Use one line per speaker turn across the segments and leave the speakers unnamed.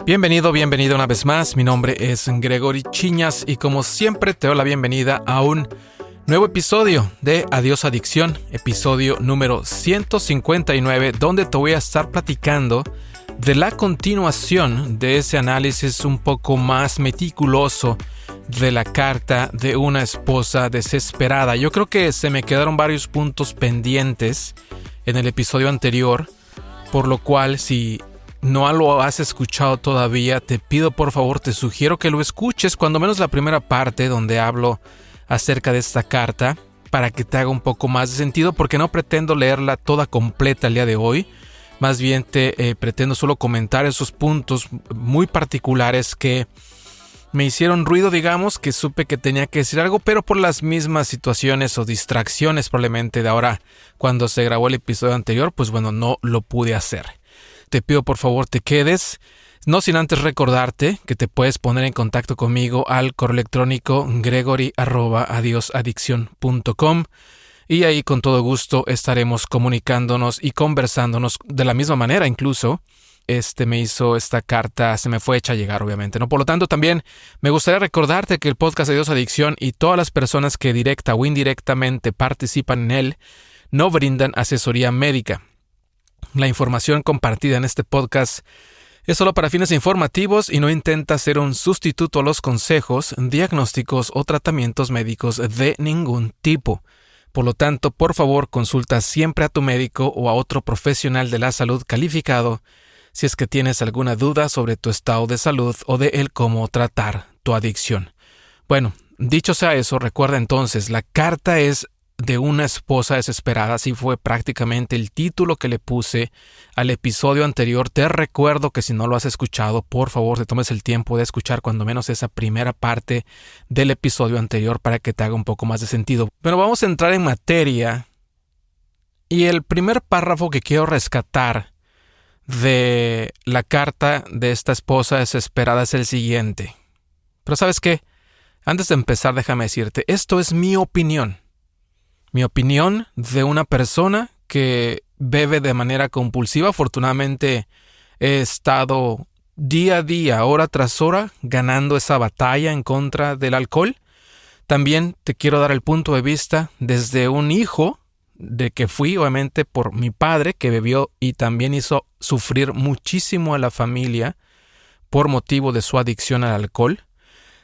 Bienvenido una vez más. Mi nombre es Gregory Chiñas y como siempre te doy la bienvenida a un nuevo episodio de Adiós Adicción, episodio número 159, donde te voy a estar platicando de la continuación de ese análisis un poco más meticuloso de la carta de una esposa desesperada. Yo creo que se me quedaron varios puntos pendientes en el episodio anterior, por lo cual si no lo has escuchado todavía, te pido por favor, te sugiero que lo escuches, cuando menos la primera parte donde hablo acerca de esta carta, para que te haga un poco más de sentido, porque no pretendo leerla toda completa el día de hoy. Más bien te pretendo solo comentar esos puntos muy particulares que me hicieron ruido, digamos, que supe que tenía que decir algo, pero por las mismas situaciones o distracciones probablemente de ahora, cuando se grabó el episodio anterior, pues bueno, no lo pude hacer. Te pido por favor te quedes, no sin antes recordarte que te puedes poner en contacto conmigo al correo electrónico gregory@adiosadiccion.com y ahí con todo gusto estaremos comunicándonos y conversándonos de la misma manera. Incluso me hizo esta carta, se me fue hecha llegar obviamente, ¿no? Por lo tanto también me gustaría recordarte que el podcast Adiós Adicción y todas las personas que directa o indirectamente participan en él no brindan asesoría médica. La información compartida en este podcast es solo para fines informativos y no intenta ser un sustituto a los consejos, diagnósticos o tratamientos médicos de ningún tipo. Por lo tanto, por favor, consulta siempre a tu médico o a otro profesional de la salud calificado si es que tienes alguna duda sobre tu estado de salud o de el cómo tratar tu adicción. Bueno, dicho sea eso, recuerda entonces, la carta es de una esposa desesperada, así fue prácticamente el título que le puse al episodio anterior. Te recuerdo que si no lo has escuchado, por favor te tomes el tiempo de escuchar cuando menos esa primera parte del episodio anterior para que te haga un poco más de sentido. Pero vamos a entrar en materia y el primer párrafo que quiero rescatar de la carta de esta esposa desesperada es el siguiente. Pero ¿sabes qué? Antes de empezar, déjame decirte, esto es mi opinión. Mi opinión de una persona que bebe de manera compulsiva. Afortunadamente he estado día a día, hora tras hora, ganando esa batalla en contra del alcohol. También te quiero dar el punto de vista desde un hijo de que fui, obviamente, por mi padre que bebió y también hizo sufrir muchísimo a la familia por motivo de su adicción al alcohol.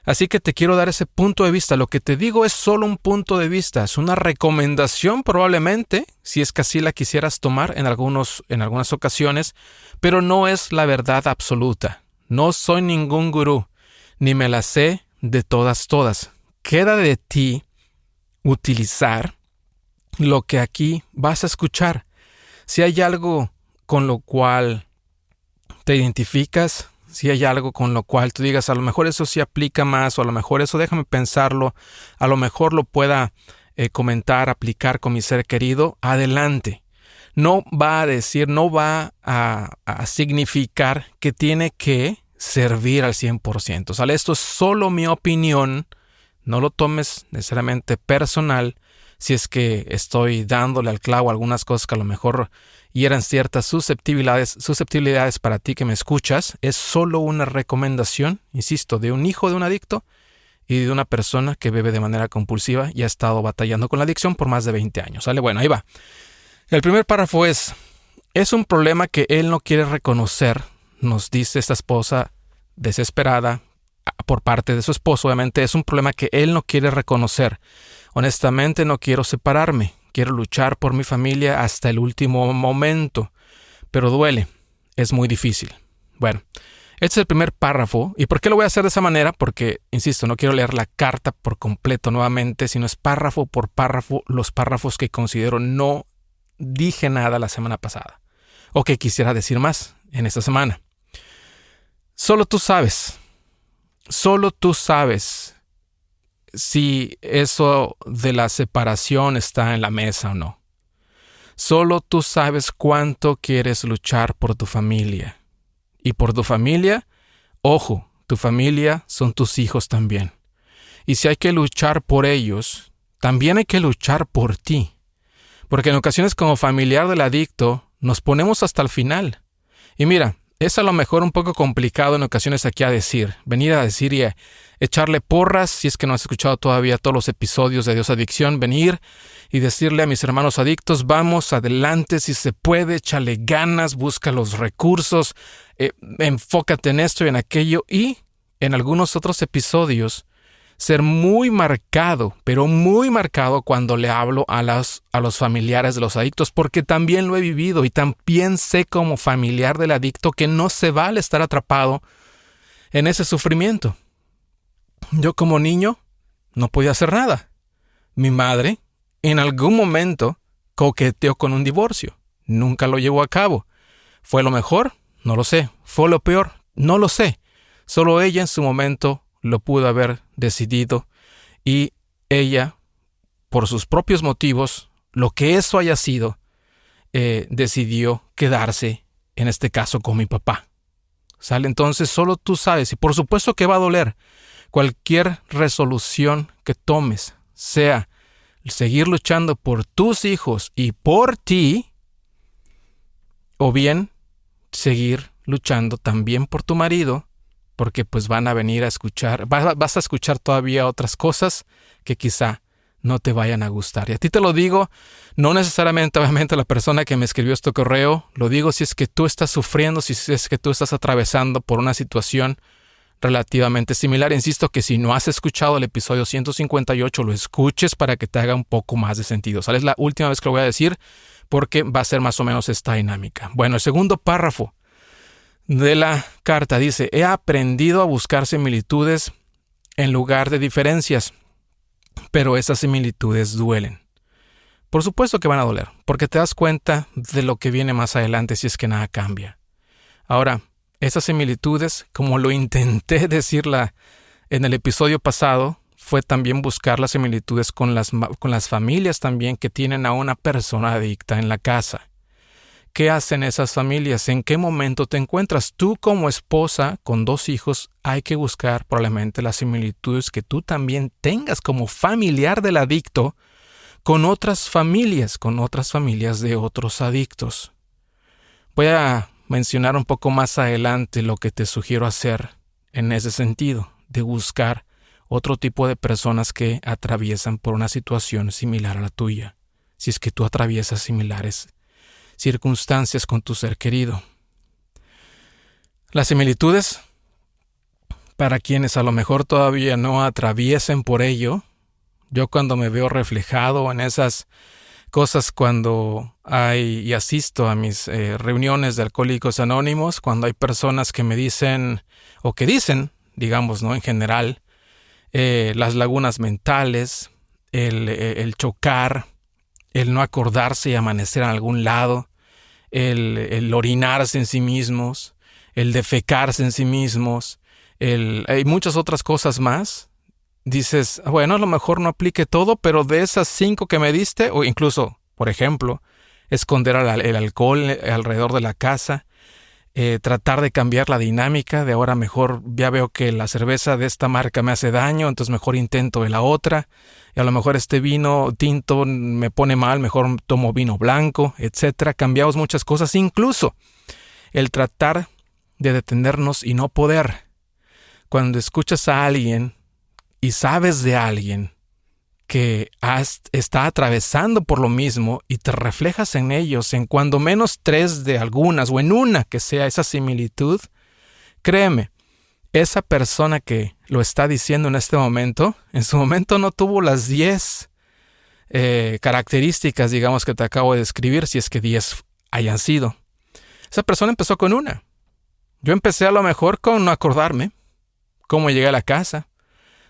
Así que te quiero dar ese punto de vista. Lo que te digo es solo un punto de vista. Es una recomendación probablemente, si es que así la quisieras tomar en algunas ocasiones, pero no es la verdad absoluta. No soy ningún gurú, ni me la sé de todas. Queda de ti utilizar lo que aquí vas a escuchar. Si hay algo con lo cual te identificas, si hay algo con lo cual tú digas, a lo mejor eso sí aplica más, o a lo mejor eso déjame pensarlo, a lo mejor lo pueda comentar, aplicar con mi ser querido, adelante. No va a decir, no va a significar que tiene que servir al 100%. ¿Sale? Esto es solo mi opinión, no lo tomes necesariamente personal. Si es que estoy dándole al clavo algunas cosas que a lo mejor hieran ciertas susceptibilidades para ti que me escuchas, es solo una recomendación, insisto, de un hijo de un adicto y de una persona que bebe de manera compulsiva y ha estado batallando con la adicción por más de 20 años. ¿Sale? Bueno, ahí va. El primer párrafo es un problema que él no quiere reconocer, nos dice esta esposa desesperada por parte de su esposo. Obviamente es un problema que él no quiere reconocer. Honestamente no quiero separarme, quiero luchar por mi familia hasta el último momento, pero duele, es muy difícil. Bueno, este es el primer párrafo. ¿Y por qué lo voy a hacer de esa manera? Porque, insisto, no quiero leer la carta por completo nuevamente, sino es párrafo por párrafo los párrafos que considero no dije nada la semana pasada, o que quisiera decir más en esta semana. Solo tú sabes si eso de la separación está en la mesa o no. Solo tú sabes cuánto quieres luchar por tu familia. Y por tu familia, ojo, tu familia son tus hijos también. Y si hay que luchar por ellos, también hay que luchar por ti. Porque en ocasiones como familiar del adicto, nos ponemos hasta el final. Y mira, es a lo mejor un poco complicado en ocasiones aquí venir a decir y a echarle porras, si es que no has escuchado todavía todos los episodios de Dios Adicción, venir y decirle a mis hermanos adictos, vamos adelante, si se puede, échale ganas, busca los recursos, enfócate en esto y en aquello, y en algunos otros episodios ser muy marcado, pero muy marcado cuando le hablo a los familiares de los adictos, porque también lo he vivido y también sé como familiar del adicto que no se vale estar atrapado en ese sufrimiento. Yo como niño no podía hacer nada. Mi madre en algún momento coqueteó con un divorcio. Nunca lo llevó a cabo. ¿Fue lo mejor? No lo sé. ¿Fue lo peor? No lo sé. Solo ella en su momento lo pudo haber decidido y ella, por sus propios motivos, lo que eso haya sido, decidió quedarse, en este caso, con mi papá. ¿Sale? Entonces solo tú sabes, y por supuesto que va a doler. Cualquier resolución que tomes, sea seguir luchando por tus hijos y por ti, o bien seguir luchando también por tu marido, porque pues van a venir a escuchar, vas a escuchar todavía otras cosas que quizá no te vayan a gustar. Y a ti te lo digo, no necesariamente, obviamente, la persona que me escribió este correo, lo digo si es que tú estás sufriendo, si es que tú estás atravesando por una situación relativamente similar. Insisto que si no has escuchado el episodio 158, lo escuches para que te haga un poco más de sentido. ¿Sale? Es la última vez que lo voy a decir porque va a ser más o menos esta dinámica. Bueno, el segundo párrafo de la carta dice: he aprendido a buscar similitudes en lugar de diferencias, pero esas similitudes duelen. Por supuesto que van a doler, porque te das cuenta de lo que viene más adelante si es que nada cambia. Ahora, esas similitudes, como lo intenté decirla en el episodio pasado, fue también buscar las similitudes con las familias también que tienen a una persona adicta en la casa. ¿Qué hacen esas familias? ¿En qué momento te encuentras? Tú como esposa con 2 hijos, hay que buscar probablemente las similitudes que tú también tengas como familiar del adicto con otras familias de otros adictos. Voy a mencionar un poco más adelante lo que te sugiero hacer en ese sentido, de buscar otro tipo de personas que atraviesan por una situación similar a la tuya, si es que tú atraviesas similares circunstancias con tu ser querido. Las similitudes, para quienes a lo mejor todavía no atraviesen por ello, yo cuando me veo reflejado en esas cosas cuando hay y asisto a mis reuniones de Alcohólicos Anónimos, cuando hay personas que me dicen, o que dicen, digamos, ¿no? En general, las lagunas mentales, el chocar, el no acordarse y amanecer en algún lado, el orinarse en sí mismos, el defecarse en sí mismos, hay muchas otras cosas más. Dices, bueno, a lo mejor no aplique todo, pero de esas 5 que me diste, o incluso, por ejemplo, esconder el alcohol alrededor de la casa, tratar de cambiar la dinámica, de ahora mejor ya veo que la cerveza de esta marca me hace daño, entonces mejor intento de la otra, y a lo mejor este vino tinto me pone mal, mejor tomo vino blanco, etcétera. Cambiamos muchas cosas, incluso el tratar de detenernos y no poder. Cuando escuchas a alguien y sabes de alguien que está atravesando por lo mismo y te reflejas en ellos, en cuando menos 3 de algunas o en una que sea esa similitud, créeme, esa persona que lo está diciendo en este momento, en su momento no tuvo las 10 características, digamos, que te acabo de describir, si es que 10 hayan sido. Esa persona empezó con una. Yo empecé a lo mejor con no acordarme cómo llegué a la casa.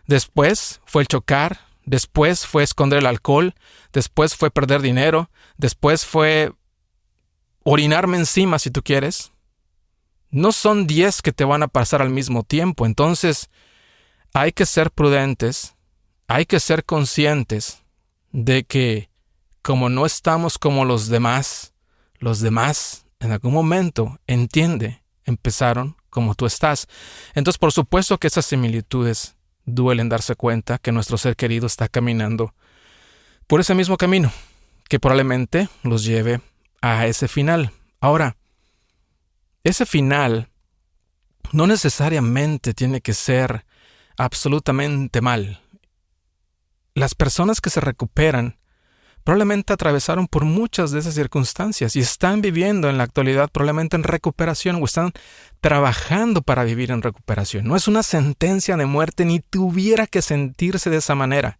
Después fue el chocar, después fue esconder el alcohol, después fue perder dinero, después fue orinarme encima, si tú quieres. No son 10 que te van a pasar al mismo tiempo, entonces hay que ser prudentes, hay que ser conscientes de que como no estamos como los demás en algún momento, empezaron como tú estás. Entonces, por supuesto que esas similitudes duelen darse cuenta que nuestro ser querido está caminando por ese mismo camino, que probablemente los lleve a ese final. Ahora, ese final no necesariamente tiene que ser absolutamente mal. Las personas que se recuperan probablemente atravesaron por muchas de esas circunstancias y están viviendo en la actualidad probablemente en recuperación o están trabajando para vivir en recuperación. No es una sentencia de muerte ni tuviera que sentirse de esa manera.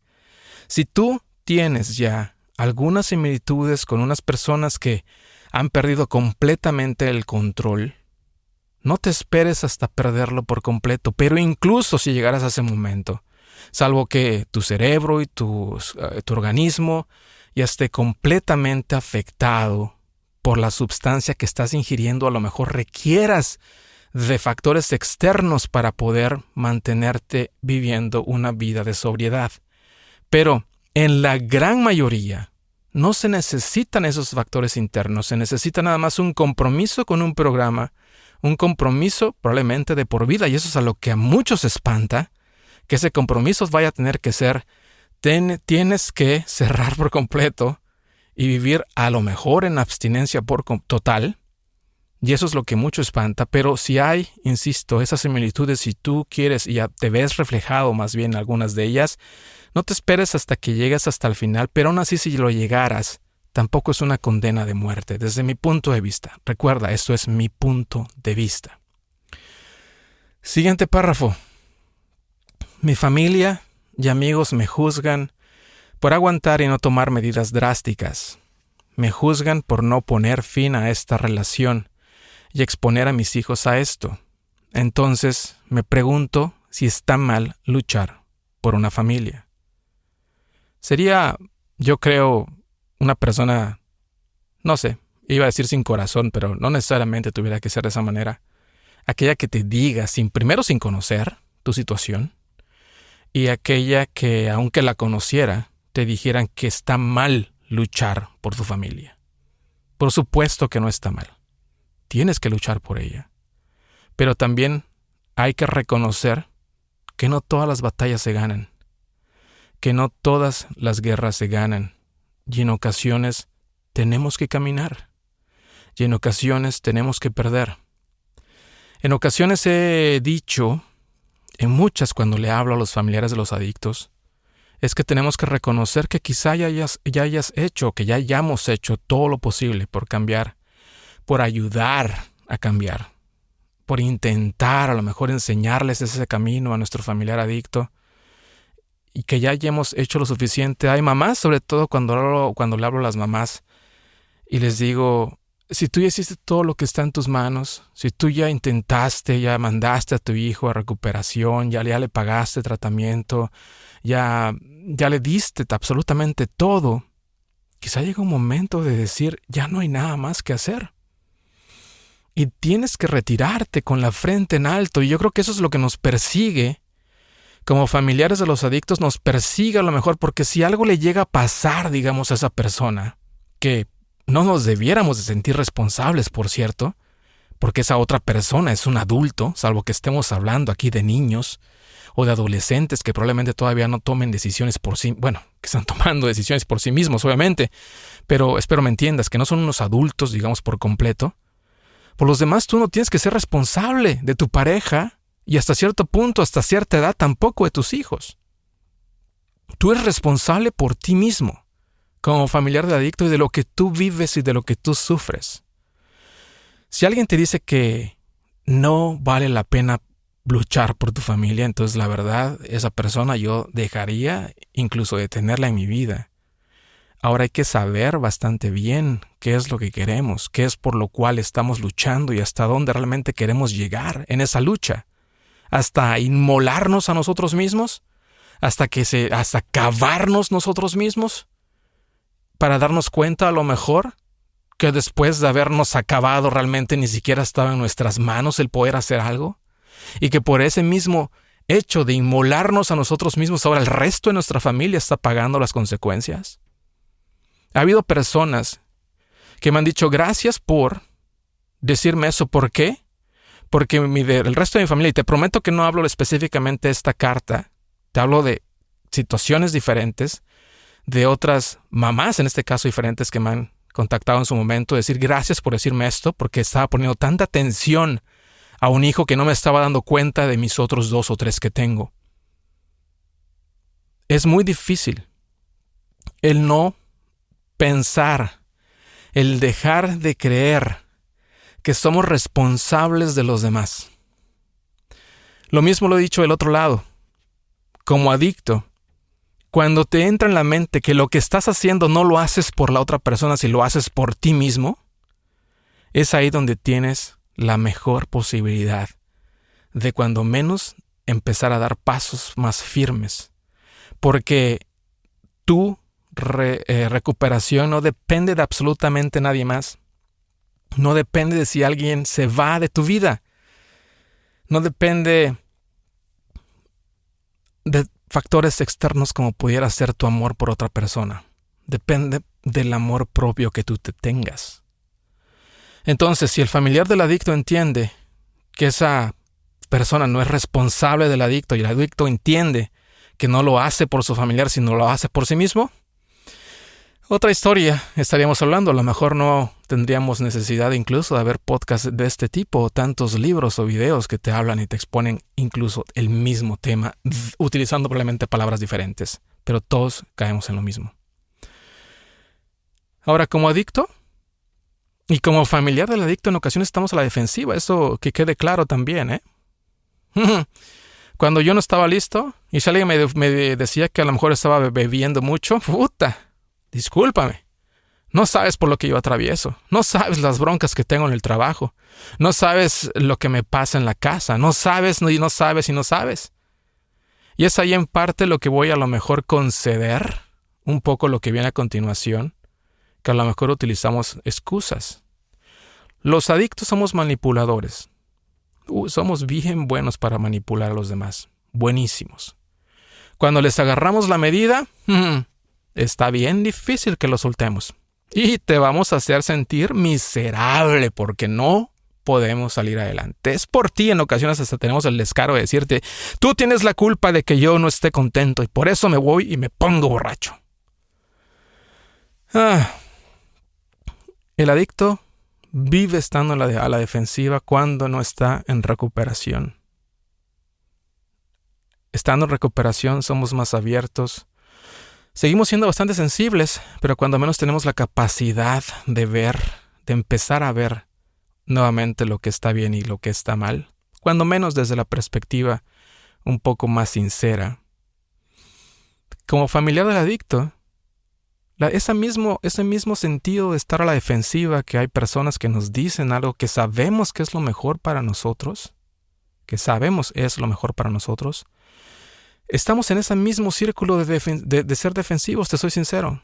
Si tú tienes ya algunas similitudes con unas personas que han perdido completamente el control, no te esperes hasta perderlo por completo, pero incluso si llegaras a ese momento, salvo que tu cerebro y tu organismo ya esté completamente afectado por la sustancia que estás ingiriendo, a lo mejor requieras de factores externos para poder mantenerte viviendo una vida de sobriedad. Pero en la gran mayoría no se necesitan esos factores internos, se necesita nada más un compromiso con un programa, un compromiso probablemente de por vida, y eso es a lo que a muchos espanta, que ese compromiso vaya a tener que ser, tienes que cerrar por completo y vivir a lo mejor en abstinencia total, y eso es lo que mucho espanta. Pero si hay, insisto, esas similitudes, si tú quieres y ya te ves reflejado más bien en algunas de ellas, no te esperes hasta que llegues hasta el final, pero aún así si lo llegaras, tampoco es una condena de muerte, desde mi punto de vista. Recuerda, esto es mi punto de vista. Siguiente párrafo. Mi familia y amigos me juzgan por aguantar y no tomar medidas drásticas. Me juzgan por no poner fin a esta relación y exponer a mis hijos a esto. Entonces me pregunto si está mal luchar por una familia. Sería, yo creo, una persona, no sé, iba a decir sin corazón, pero no necesariamente tuviera que ser de esa manera. Aquella que te diga, primero sin conocer tu situación, y aquella que, aunque la conociera, te dijeran que está mal luchar por tu familia. Por supuesto que no está mal. Tienes que luchar por ella. Pero también hay que reconocer que no todas las batallas se ganan, que no todas las guerras se ganan, y en ocasiones tenemos que caminar, y en ocasiones tenemos que perder. En ocasiones he dicho, en muchas cuando le hablo a los familiares de los adictos, es que tenemos que reconocer que quizá ya hayas hecho, que ya hayamos hecho todo lo posible por cambiar, por ayudar a cambiar, por intentar a lo mejor enseñarles ese camino a nuestro familiar adicto, y que ya hayamos hecho lo suficiente. Hay mamás, sobre todo cuando le hablo a las mamás y les digo, si tú ya hiciste todo lo que está en tus manos, si tú ya intentaste, ya mandaste a tu hijo a recuperación, ya le pagaste tratamiento, ya le diste absolutamente todo, quizá llega un momento de decir, ya no hay nada más que hacer. Y tienes que retirarte con la frente en alto, y yo creo que eso es lo que nos persigue. Como familiares de los adictos nos persigue a lo mejor, porque si algo le llega a pasar, digamos, a esa persona, que no nos debiéramos de sentir responsables, por cierto, porque esa otra persona es un adulto, salvo que estemos hablando aquí de niños o de adolescentes que probablemente todavía no tomen decisiones por sí, que están tomando decisiones por sí mismos, obviamente, pero espero me entiendas, que no son unos adultos, digamos, por completo. Por los demás tú no tienes que ser responsable de tu pareja y hasta cierto punto, hasta cierta edad tampoco de tus hijos. Tú eres responsable por ti mismo, como familiar de adicto, y de lo que tú vives y de lo que tú sufres. Si alguien te dice que no vale la pena luchar por tu familia, entonces la verdad, esa persona yo dejaría incluso de tenerla en mi vida. Ahora hay que saber bastante bien qué es lo que queremos, qué es por lo cual estamos luchando y hasta dónde realmente queremos llegar en esa lucha. Hasta inmolarnos a nosotros mismos, hasta cavarnos nosotros mismos, para darnos cuenta a lo mejor que después de habernos acabado realmente ni siquiera estaba en nuestras manos el poder hacer algo, y que por ese mismo hecho de inmolarnos a nosotros mismos ahora el resto de nuestra familia está pagando las consecuencias. Ha habido personas que me han dicho gracias por decirme eso. ¿Por qué? Porque el resto de mi familia, y te prometo que no hablo específicamente de esta carta, te hablo de situaciones diferentes, de otras mamás, en este caso diferentes, que me han contactado en su momento, decir gracias por decirme esto, porque estaba poniendo tanta atención a un hijo que no me estaba dando cuenta de mis otros 2 o 3 que tengo. Es muy difícil el no pensar, el dejar de creer que somos responsables de los demás. Lo mismo lo he dicho del otro lado. Como adicto, cuando te entra en la mente que lo que estás haciendo no lo haces por la otra persona, sino lo haces por ti mismo, es ahí donde tienes la mejor posibilidad de cuando menos empezar a dar pasos más firmes. Porque tu recuperación no depende de absolutamente nadie más. No depende de si alguien se va de tu vida. No depende de factores externos como pudiera ser tu amor por otra persona. Depende del amor propio que tú te tengas. Entonces, si el familiar del adicto entiende que esa persona no es responsable del adicto y el adicto entiende que no lo hace por su familiar, sino lo hace por sí mismo, otra historia estaríamos hablando. A lo mejor no tendríamos necesidad incluso de haber podcasts de este tipo o tantos libros o videos que te hablan y te exponen incluso el mismo tema, utilizando probablemente palabras diferentes, pero todos caemos en lo mismo. Ahora, como adicto y como familiar del adicto, en ocasiones estamos a la defensiva. Eso que quede claro también, ¿eh? Cuando yo no estaba listo y si alguien me decía que a lo mejor estaba bebiendo mucho, ¡puta! Discúlpame. No sabes por lo que yo atravieso. No sabes las broncas que tengo en el trabajo. No sabes lo que me pasa en la casa. No sabes y no sabes y no sabes. Y es ahí en parte lo que voy a lo mejor conceder, un poco lo que viene a continuación, que a lo mejor utilizamos excusas. Los adictos somos manipuladores. Somos bien buenos para manipular a los demás. Buenísimos. Cuando les agarramos la medida, está bien difícil que lo soltemos. Y te vamos a hacer sentir miserable porque no podemos salir adelante. Es por ti, en ocasiones hasta tenemos el descaro de decirte, tú tienes la culpa de que yo no esté contento y por eso me voy y me pongo borracho. El adicto vive estando a la defensiva cuando no está en recuperación. Estando en recuperación somos más abiertos. Seguimos siendo bastante sensibles, pero cuando menos tenemos la capacidad de ver, de empezar a ver nuevamente lo que está bien y lo que está mal, cuando menos desde la perspectiva un poco más sincera. Como familiar del adicto, ese mismo sentido de estar a la defensiva, que hay personas que nos dicen algo que sabemos que es lo mejor para nosotros, estamos en ese mismo círculo de ser defensivos, te soy sincero.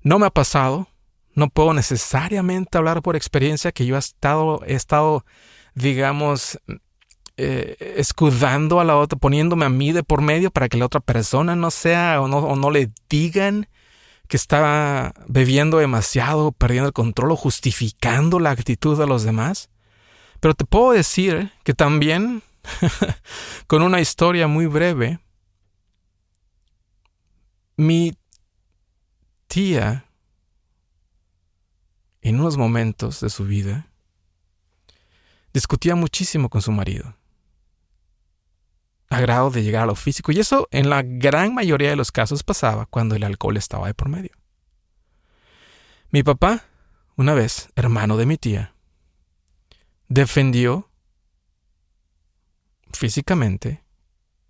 No me ha pasado, no puedo necesariamente hablar por experiencia que yo he estado, digamos, escudando a la otra, poniéndome a mí de por medio para que la otra persona no sea o no le digan que está bebiendo demasiado, perdiendo el control o justificando la actitud de los demás. Pero te puedo decir que también, con una historia muy breve, mi tía, en unos momentos de su vida, discutía muchísimo con su marido, a grado de llegar a lo físico, y eso en la gran mayoría de los casos pasaba cuando el alcohol estaba de por medio. Mi papá, una vez, hermano de mi tía, defendió físicamente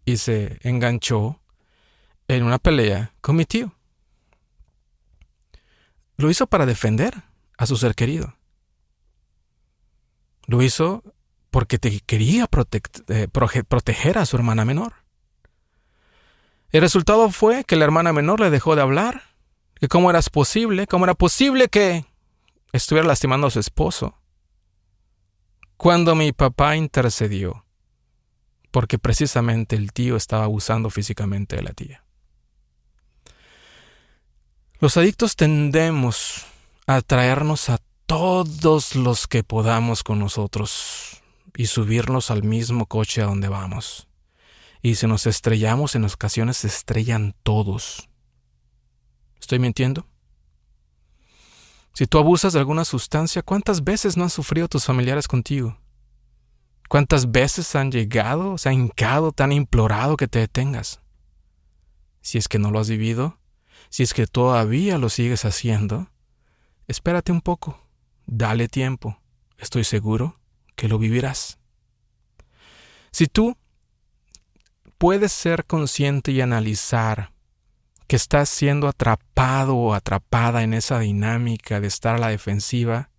y se enganchó en una pelea con mi tío. Lo hizo para defender a su ser querido. Lo hizo porque quería proteger a su hermana menor. El resultado fue que la hermana menor le dejó de hablar, que cómo era posible que estuviera lastimando a su esposo, cuando mi papá intercedió, porque precisamente el tío estaba abusando físicamente de la tía. Los adictos tendemos a atraernos a todos los que podamos con nosotros y subirnos al mismo coche a donde vamos. Y si nos estrellamos, en ocasiones se estrellan todos. ¿Estoy mintiendo? Si tú abusas de alguna sustancia, ¿cuántas veces no han sufrido tus familiares contigo? ¿Cuántas veces han llegado, se han hincado, te han implorado que te detengas? Si es que no lo has vivido, si es que todavía lo sigues haciendo, espérate un poco, dale tiempo. Estoy seguro que lo vivirás. Si tú puedes ser consciente y analizar que estás siendo atrapado o atrapada en esa dinámica de estar a la defensiva,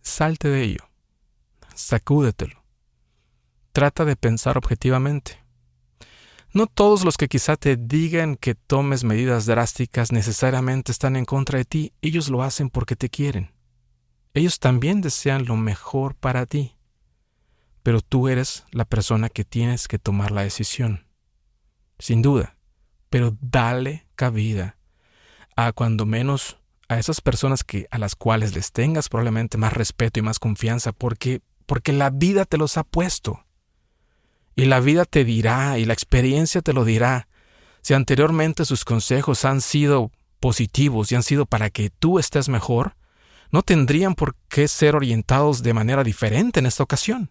salte de ello, sacúdetelo. Trata de pensar objetivamente. No todos los que quizá te digan que tomes medidas drásticas necesariamente están en contra de ti. Ellos lo hacen porque te quieren. Ellos también desean lo mejor para ti. Pero tú eres la persona que tienes que tomar la decisión. Sin duda. Pero dale cabida a cuando menos a esas personas a las cuales les tengas probablemente más respeto y más confianza porque la vida te los ha puesto. Y la vida te dirá, y la experiencia te lo dirá, si anteriormente sus consejos han sido positivos y han sido para que tú estés mejor, no tendrían por qué ser orientados de manera diferente en esta ocasión.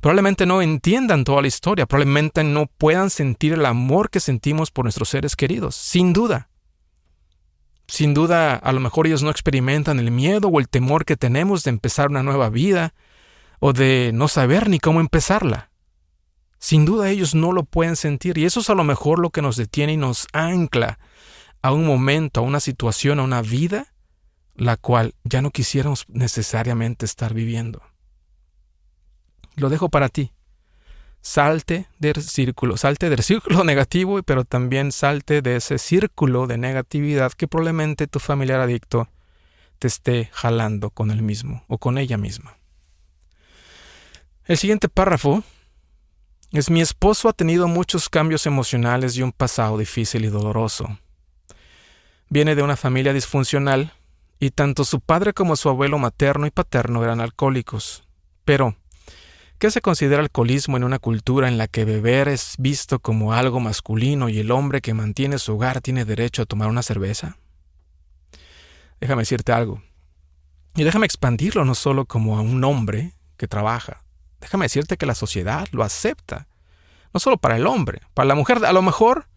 Probablemente no entiendan toda la historia, probablemente no puedan sentir el amor que sentimos por nuestros seres queridos, sin duda. Sin duda, a lo mejor ellos no experimentan el miedo o el temor que tenemos de empezar una nueva vida o de no saber ni cómo empezarla. Sin duda ellos no lo pueden sentir y eso es a lo mejor lo que nos detiene y nos ancla a un momento, a una situación, a una vida, la cual ya no quisiéramos necesariamente estar viviendo. Lo dejo para ti. Salte del círculo negativo, pero también salte de ese círculo de negatividad que probablemente tu familiar adicto te esté jalando con él mismo o con ella misma. El siguiente párrafo es: mi esposo ha tenido muchos cambios emocionales y un pasado difícil y doloroso. Viene de una familia disfuncional y tanto su padre como su abuelo materno y paterno eran alcohólicos. Pero, ¿qué se considera alcoholismo en una cultura en la que beber es visto como algo masculino y el hombre que mantiene su hogar tiene derecho a tomar una cerveza? Déjame decirte algo. Y déjame expandirlo no solo como a un hombre que trabaja. Déjame decirte que la sociedad lo acepta. No solo para el hombre, para la mujer. A lo mejor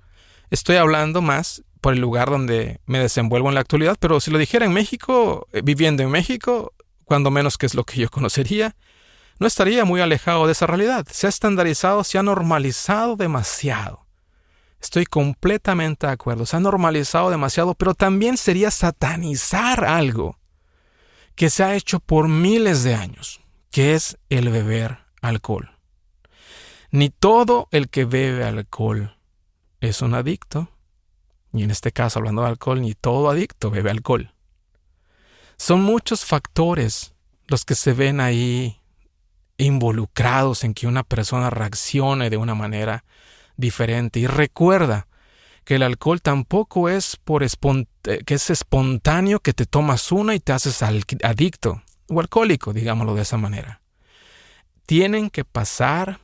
estoy hablando más por el lugar donde me desenvuelvo en la actualidad, pero si lo dijera en México, viviendo en México, cuando menos que es lo que yo conocería, no estaría muy alejado de esa realidad. Se ha estandarizado, se ha normalizado demasiado. Estoy completamente de acuerdo. Se ha normalizado demasiado, pero también sería satanizar algo que se ha hecho por miles de años, que es el beber alcohol. Ni todo el que bebe alcohol es un adicto. Y en este caso, hablando de alcohol, ni todo adicto bebe alcohol. Son muchos factores los que se ven ahí involucrados en que una persona reaccione de una manera diferente. Y recuerda que el alcohol tampoco es que es espontáneo, que te tomas una y te haces adicto o alcohólico, digámoslo de esa manera. Tienen que pasar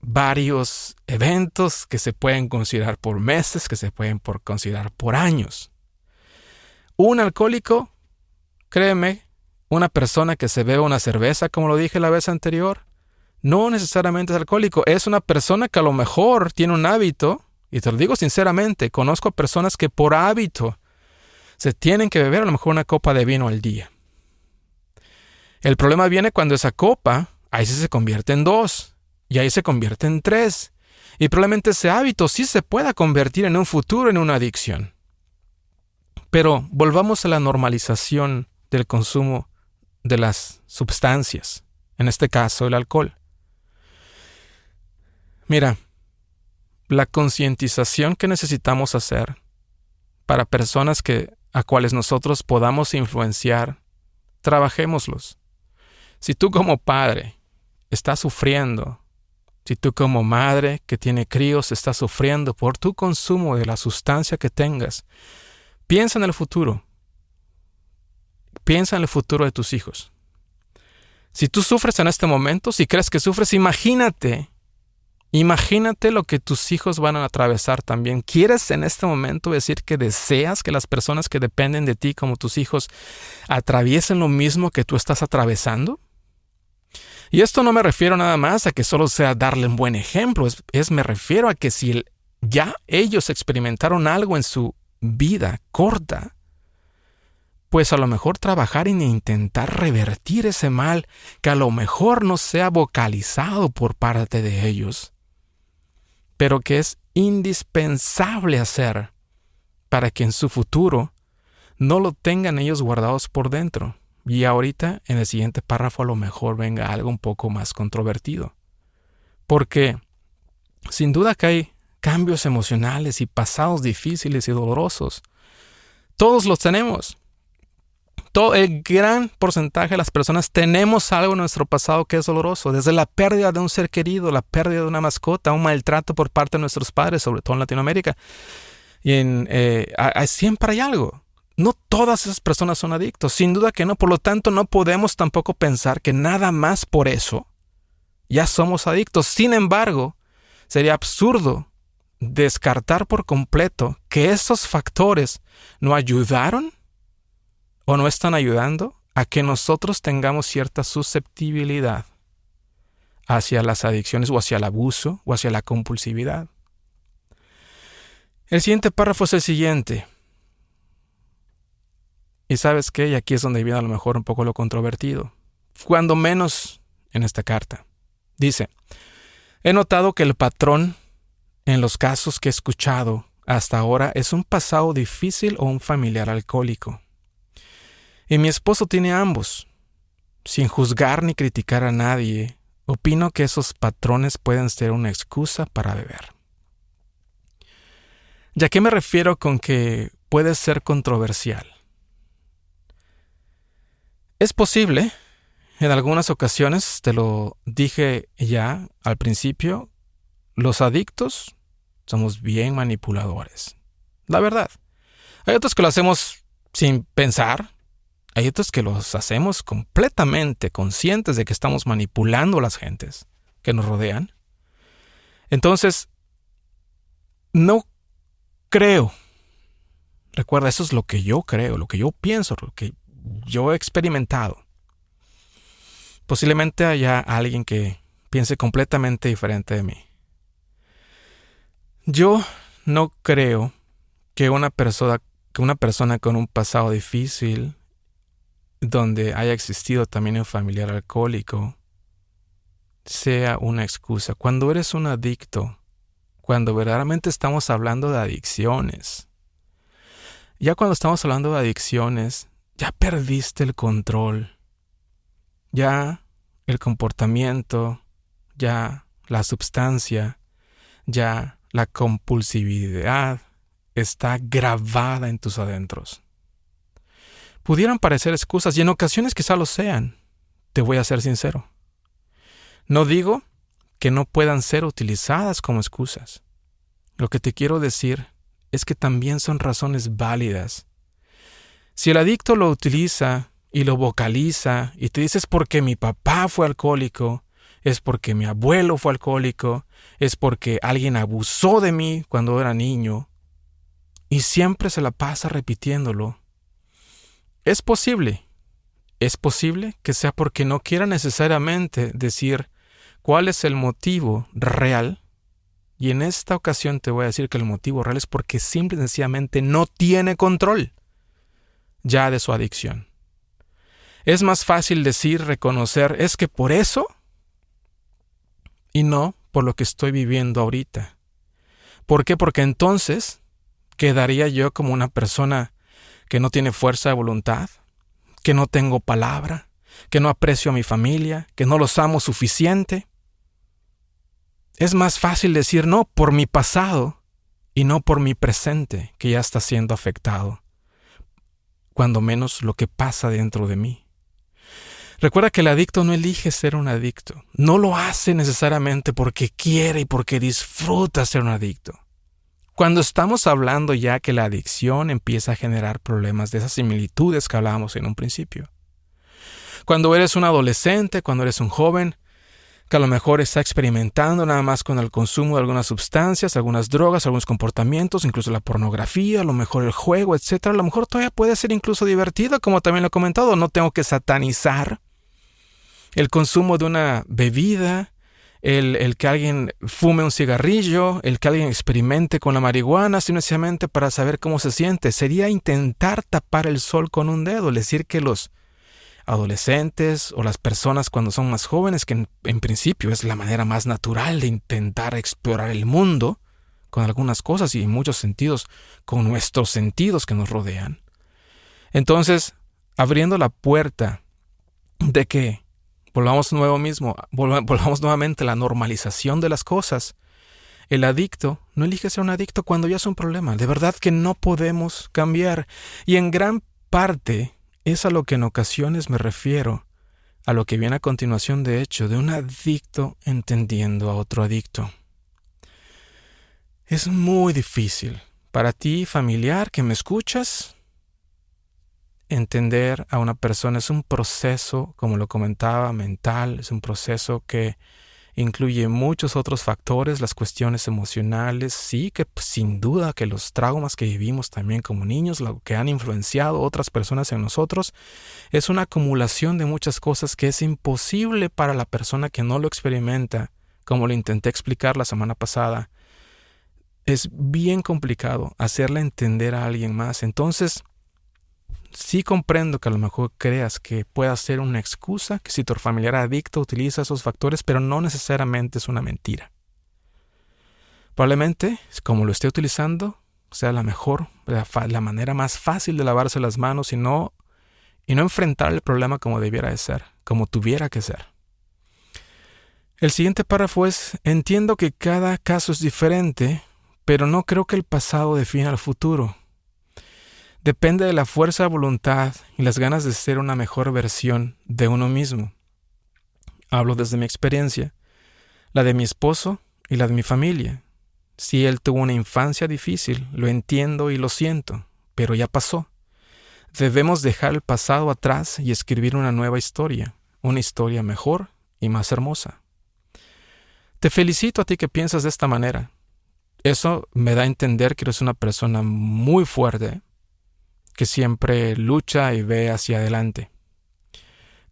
varios eventos que se pueden considerar por meses, que se pueden considerar por años. Un alcohólico, créeme, una persona que se bebe una cerveza, como lo dije la vez anterior, no necesariamente es alcohólico. Es una persona que a lo mejor tiene un hábito, y te lo digo sinceramente, conozco personas que por hábito se tienen que beber a lo mejor una copa de vino al día. El problema viene cuando esa copa, ahí sí se convierte en 2, y ahí se convierte en 3. Y probablemente ese hábito sí se pueda convertir en un futuro en una adicción. Pero volvamos a la normalización del consumo de las sustancias, en este caso el alcohol. Mira, la concientización que necesitamos hacer para personas a cuales nosotros podamos influenciar, trabajémoslos. Si tú como padre estás sufriendo, si tú como madre que tiene críos estás sufriendo por tu consumo de la sustancia que tengas, piensa en el futuro. Piensa en el futuro de tus hijos. Si tú sufres en este momento, si crees que sufres, imagínate Imagínate lo que tus hijos van a atravesar también. ¿Quieres en este momento decir que deseas que las personas que dependen de ti como tus hijos atraviesen lo mismo que tú estás atravesando? Y esto no me refiero nada más a que solo sea darle un buen ejemplo, me refiero a que si ya ellos experimentaron algo en su vida corta, pues a lo mejor trabajar en intentar revertir ese mal que a lo mejor no sea vocalizado por parte de ellos, pero que es indispensable hacer para que en su futuro no lo tengan ellos guardados por dentro. Y ahorita, en el siguiente párrafo, a lo mejor venga algo un poco más controvertido. Porque sin duda que hay cambios emocionales y pasados difíciles y dolorosos. Todos los tenemos. El gran porcentaje de las personas tenemos algo en nuestro pasado que es doloroso. Desde la pérdida de un ser querido, la pérdida de una mascota, un maltrato por parte de nuestros padres, sobre todo en Latinoamérica. Y siempre hay algo. No todas esas personas son adictos, sin duda que no. Por lo tanto, no podemos tampoco pensar que nada más por eso ya somos adictos. Sin embargo, sería absurdo descartar por completo que esos factores no ayudaron o no están ayudando a que nosotros tengamos cierta susceptibilidad hacia las adicciones o hacia el abuso o hacia la compulsividad. El siguiente párrafo es el siguiente. Y ¿sabes qué? Y aquí es donde viene a lo mejor un poco lo controvertido. Cuando menos en esta carta. Dice, he notado que el patrón en los casos que he escuchado hasta ahora es un pasado difícil o un familiar alcohólico. Y mi esposo tiene ambos. Sin juzgar ni criticar a nadie, opino que esos patrones pueden ser una excusa para beber. ¿Y a qué me refiero con que puede ser controversial? Es posible, en algunas ocasiones, te lo dije ya al principio, los adictos somos bien manipuladores. La verdad. Hay otros que lo hacemos sin pensar. Hay otros que los hacemos completamente conscientes de que estamos manipulando a las gentes que nos rodean. Entonces, no creo. Recuerda, eso es lo que yo creo, lo que yo pienso, lo que yo he experimentado. Posiblemente haya alguien que piense completamente diferente de mí. Yo no creo que una persona con un pasado difícil, donde haya existido también un familiar alcohólico, sea una excusa. Cuando eres un adicto, cuando verdaderamente estamos hablando de adicciones, ya cuando estamos hablando de adicciones, ya perdiste el control, ya el comportamiento, ya la sustancia, ya la compulsividad está grabada en tus adentros. Pudieran parecer excusas y en ocasiones quizá lo sean, te voy a ser sincero. No digo que no puedan ser utilizadas como excusas. Lo que te quiero decir es que también son razones válidas. Si el adicto lo utiliza y lo vocaliza y te dice es porque mi papá fue alcohólico, es porque mi abuelo fue alcohólico, es porque alguien abusó de mí cuando era niño, y siempre se la pasa repitiéndolo, es posible que sea porque no quiera necesariamente decir cuál es el motivo real, y en esta ocasión te voy a decir que el motivo real es porque simple y sencillamente no tiene control ya de su adicción. Es más fácil reconocer, es que por eso, y no por lo que estoy viviendo ahorita. ¿Por qué? Porque entonces quedaría yo como una persona que no tiene fuerza de voluntad, que no tengo palabra, que no aprecio a mi familia, que no los amo suficiente. Es más fácil decir no por mi pasado y no por mi presente, que ya está siendo afectado, cuando menos lo que pasa dentro de mí. Recuerda que el adicto no elige ser un adicto. No lo hace necesariamente porque quiere y porque disfruta ser un adicto. Cuando estamos hablando ya que la adicción empieza a generar problemas de esas similitudes que hablábamos en un principio. Cuando eres un adolescente, cuando eres un joven, que a lo mejor está experimentando nada más con el consumo de algunas sustancias, algunas drogas, algunos comportamientos, incluso la pornografía, a lo mejor el juego, etcétera. A lo mejor todavía puede ser incluso divertido, como también lo he comentado. No tengo que satanizar el consumo de una bebida, el que alguien fume un cigarrillo, el que alguien experimente con la marihuana, simplemente para saber cómo se siente. Sería intentar tapar el sol con un dedo, es decir, que los adolescentes o las personas cuando son más jóvenes, que en principio es la manera más natural de intentar explorar el mundo con algunas cosas y en muchos sentidos con nuestros sentidos que nos rodean. Entonces, abriendo la puerta de que volvamos nuevamente a la normalización de las cosas. El adicto no elige ser un adicto cuando ya es un problema. De verdad que no podemos cambiar. Y en gran parte es a lo que en ocasiones me refiero, a lo que viene a continuación de hecho, de un adicto entendiendo a otro adicto. Es muy difícil para ti, familiar, que me escuchas. Entender a una persona es un proceso, como lo comentaba, mental, es un proceso que incluye muchos otros factores, las cuestiones emocionales, sí que sin duda que los traumas que vivimos también como niños, lo que han influenciado otras personas en nosotros, es una acumulación de muchas cosas que es imposible para la persona que no lo experimenta, como lo intenté explicar la semana pasada. Es bien complicado hacerle entender a alguien más. Entonces, sí comprendo que a lo mejor creas que pueda ser una excusa, que si tu familiar adicto utiliza esos factores, pero no necesariamente es una mentira. Probablemente, como lo esté utilizando, sea la mejor, la manera más fácil de lavarse las manos y no enfrentar el problema como debiera de ser, como tuviera que ser. El siguiente párrafo es: entiendo que cada caso es diferente, pero no creo que el pasado defina el futuro. Depende de la fuerza de voluntad y las ganas de ser una mejor versión de uno mismo. Hablo desde mi experiencia, la de mi esposo y la de mi familia. Si él tuvo una infancia difícil, lo entiendo y lo siento, pero ya pasó. Debemos dejar el pasado atrás y escribir una nueva historia, una historia mejor y más hermosa. Te felicito a ti que piensas de esta manera. Eso me da a entender que eres una persona muy fuerte, que siempre lucha y ve hacia adelante.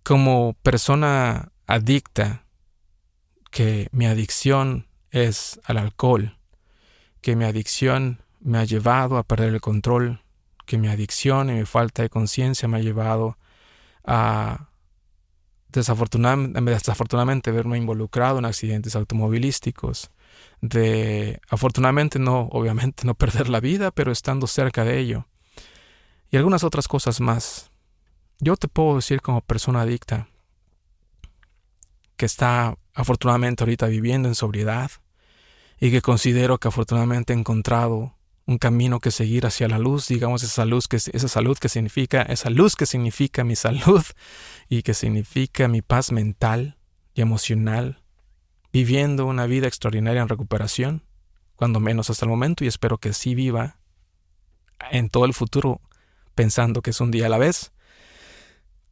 Como persona adicta, que mi adicción es al alcohol, que mi adicción me ha llevado a perder el control, que mi adicción y mi falta de conciencia me ha llevado a desafortunadamente verme involucrado en accidentes automovilísticos, de afortunadamente obviamente no perder la vida, pero estando cerca de ello. Y algunas otras cosas más. Yo te puedo decir como persona adicta que está afortunadamente ahorita viviendo en sobriedad y que considero que afortunadamente he encontrado un camino que seguir hacia la luz, digamos esa luz que significa mi salud y que significa mi paz mental y emocional, viviendo una vida extraordinaria en recuperación, cuando menos hasta el momento, y espero que sí viva en todo el futuro, pensando que es un día a la vez.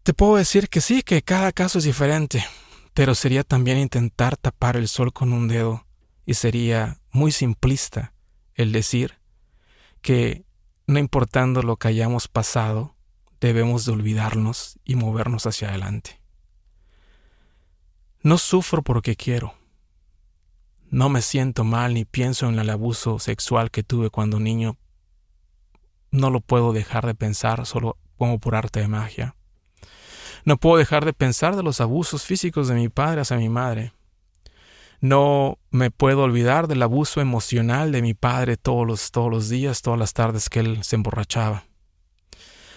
Te puedo decir que sí, que cada caso es diferente, pero sería también intentar tapar el sol con un dedo y sería muy simplista el decir que no importando lo que hayamos pasado, debemos de olvidarnos y movernos hacia adelante. No sufro porque quiero. No me siento mal ni pienso en el abuso sexual que tuve cuando niño. No lo puedo dejar de pensar solo como por arte de magia. No puedo dejar de pensar de los abusos físicos de mi padre hacia mi madre. No me puedo olvidar del abuso emocional de mi padre todos los días, todas las tardes que él se emborrachaba.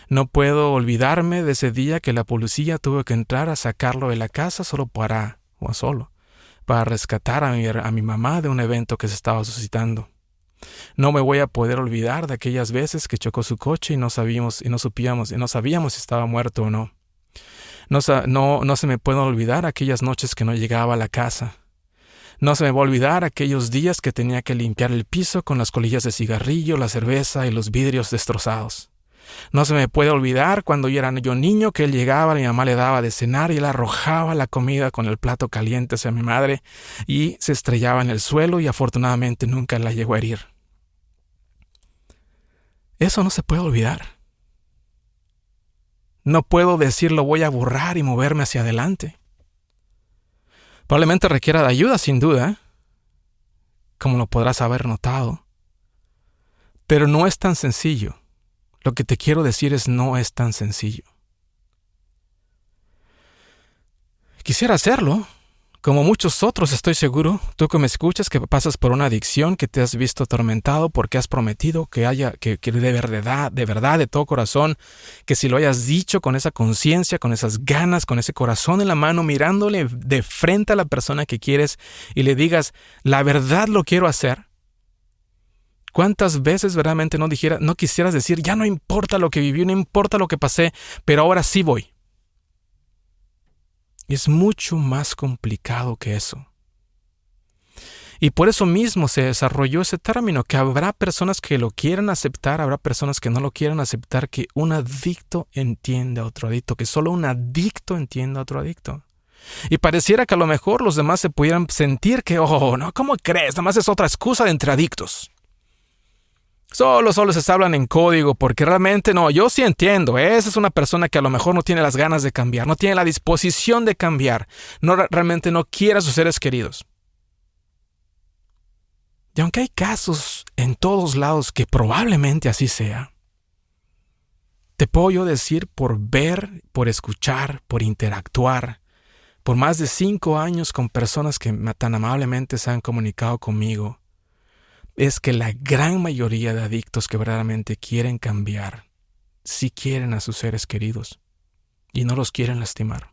No puedo olvidarme de ese día que la policía tuvo que entrar a sacarlo de la casa solo para rescatar a mi mamá de un evento que se estaba suscitando. No me voy a poder olvidar de aquellas veces que chocó su coche y no sabíamos si estaba muerto o no. No se me pueden olvidar aquellas noches que no llegaba a la casa. No se me va a olvidar aquellos días que tenía que limpiar el piso con las colillas de cigarrillo, la cerveza y los vidrios destrozados. No se me puede olvidar cuando yo era niño que él llegaba, mi mamá le daba de cenar y él arrojaba la comida con el plato caliente hacia mi madre y se estrellaba en el suelo y afortunadamente nunca la llegó a herir. Eso no se puede olvidar. No puedo decir lo voy a borrar y moverme hacia adelante. Probablemente requiera de ayuda, sin duda, como lo podrás haber notado. Pero no es tan sencillo. Lo que te quiero decir es no es tan sencillo. Quisiera hacerlo, como muchos otros estoy seguro, tú que me escuchas que pasas por una adicción, que te has visto atormentado porque has prometido que de verdad, de todo corazón, que si lo hayas dicho con esa conciencia, con esas ganas, con ese corazón en la mano, mirándole de frente a la persona que quieres y le digas, la verdad lo quiero hacer. ¿Cuántas veces verdaderamente no quisieras decir, ya no importa lo que viví, no importa lo que pasé, pero ahora sí voy? Es mucho más complicado que eso. Y por eso mismo se desarrolló ese término, que habrá personas que lo quieran aceptar, habrá personas que no lo quieran aceptar, que un adicto entiende a otro adicto, que solo un adicto entiende a otro adicto. Y pareciera que a lo mejor los demás se pudieran sentir que, no, ¿cómo crees? Nada más es otra excusa de entre adictos. Solo se hablan en código, porque realmente no, yo sí entiendo, esa es una persona que a lo mejor no tiene las ganas de cambiar, no tiene la disposición de cambiar, realmente no quiere a sus seres queridos. Y aunque hay casos en todos lados que probablemente así sea, te puedo yo decir por ver, por escuchar, por interactuar, por más de 5 años con personas que tan amablemente se han comunicado conmigo, es que la gran mayoría de adictos que verdaderamente quieren cambiar, sí quieren a sus seres queridos y no los quieren lastimar,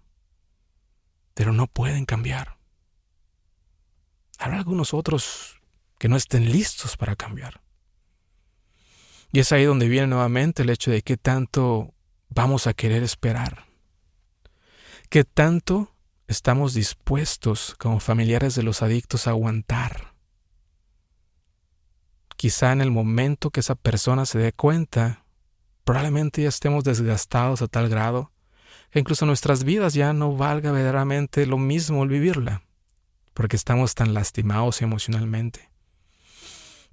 pero no pueden cambiar. Habrá algunos otros que no estén listos para cambiar. Y es ahí donde viene nuevamente el hecho de qué tanto vamos a querer esperar, qué tanto estamos dispuestos como familiares de los adictos a aguantar. Quizá en el momento que esa persona se dé cuenta, probablemente ya estemos desgastados a tal grado que incluso nuestras vidas ya no valga verdaderamente lo mismo el vivirla, porque estamos tan lastimados emocionalmente.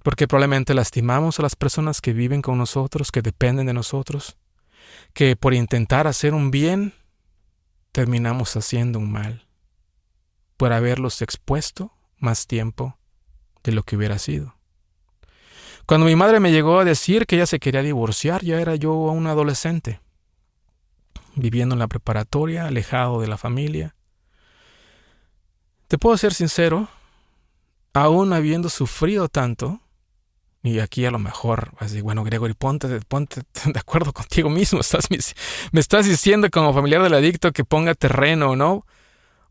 Porque probablemente lastimamos a las personas que viven con nosotros, que dependen de nosotros, que por intentar hacer un bien, terminamos haciendo un mal, por haberlos expuesto más tiempo de lo que hubiera sido. Cuando mi madre me llegó a decir que ella se quería divorciar, ya era yo un adolescente, viviendo en la preparatoria, alejado de la familia. Te puedo ser sincero, aún habiendo sufrido tanto, y aquí a lo mejor vas a decir, bueno, Gregory, ponte de acuerdo contigo mismo. Me estás diciendo como familiar del adicto que ponga terreno, ¿no?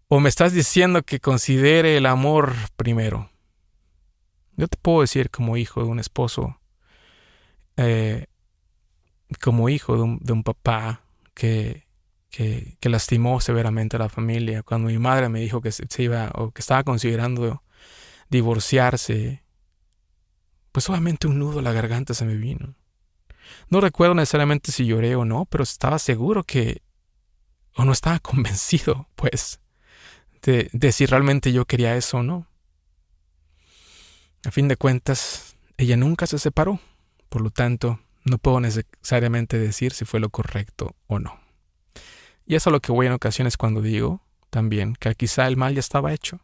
O me estás diciendo que considere el amor primero. Yo te puedo decir como hijo de un esposo, como hijo de un papá que lastimó severamente a la familia. Cuando mi madre me dijo que se iba o que estaba considerando divorciarse, pues obviamente un nudo a la garganta se me vino. No recuerdo necesariamente si lloré o no, pero estaba seguro o no estaba convencido, pues, de si realmente yo quería eso o no. A fin de cuentas, ella nunca se separó, por lo tanto, no puedo necesariamente decir si fue lo correcto o no. Y eso es a lo que voy en ocasiones cuando digo también que quizá el mal ya estaba hecho.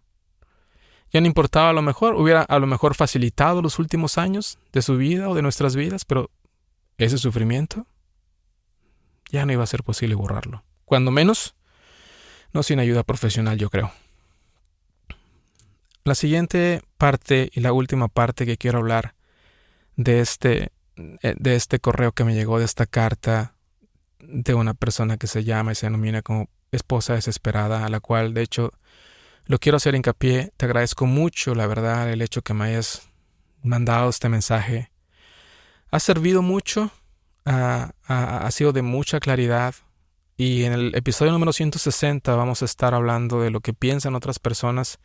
Ya no importaba, hubiera a lo mejor facilitado los últimos años de su vida o de nuestras vidas, pero ese sufrimiento ya no iba a ser posible borrarlo. Cuando menos, no sin ayuda profesional, yo creo. La siguiente parte y la última parte que quiero hablar de este correo que me llegó, de esta carta de una persona que se llama y se denomina como esposa desesperada, a la cual de hecho lo quiero hacer hincapié. Te agradezco mucho, la verdad, el hecho que me hayas mandado este mensaje. Ha servido mucho, ha sido de mucha claridad. Y en el episodio número 160 vamos a estar hablando de lo que piensan otras personas.